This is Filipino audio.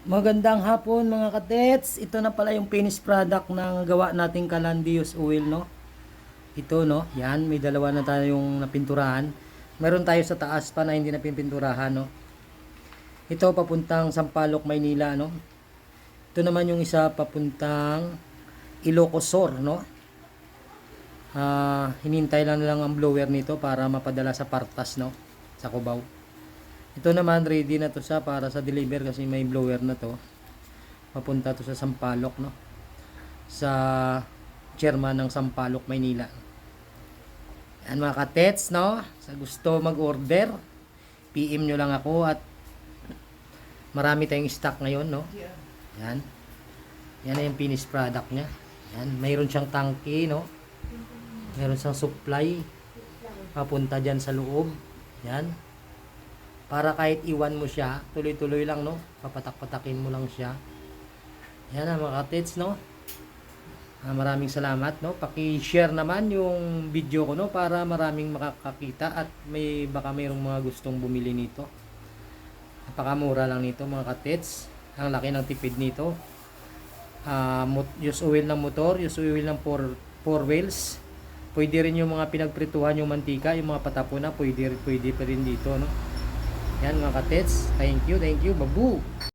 Magandang hapon mga katets. Ito na pala yung finished product ng gawa nating Calandius oil, no? Ito, no? Yan, may dalawa na tayong napinturahan. Meron tayo sa taas pa na hindi napipinturahan, no? Ito papuntang Sampaloc, Maynila, no? Ito naman yung isa papuntang Ilocos Sur, no? Hinintay lang ang blower nito para mapadala sa Partas, no? Sa Cubao. Ito naman ready na to siya para sa deliver kasi may blower na to. Papunta to sa Sampaloc, no? Sa chairman ng Sampaloc, Maynila. Yan mga katets, no? Sa gusto mag-order, PM nyo lang ako at marami tayong stock ngayon, no? Yan. Yan na yung finished product niya. Yan. Mayroon siyang tangke, no? Mayroon siyang supply papunta dyan sa loob. Yan. Para kahit iwan mo siya, tuloy-tuloy lang, no? Papatak-patakin mo lang siya. Yan mga katets, no? Maraming salamat, no? Paki-share naman yung video ko, no? Para maraming makakakita at baka mayroong mga gustong bumili nito. Napakamura lang nito mga katets. Ang laki ng tipid nito. Use oil ng motor, use oil ng 4 wheels. Pwede rin yung mga pinagprituhan yung mantika, yung mga patapon na, pwede pa rin dito, no? Yan mga katets. Thank you, babu!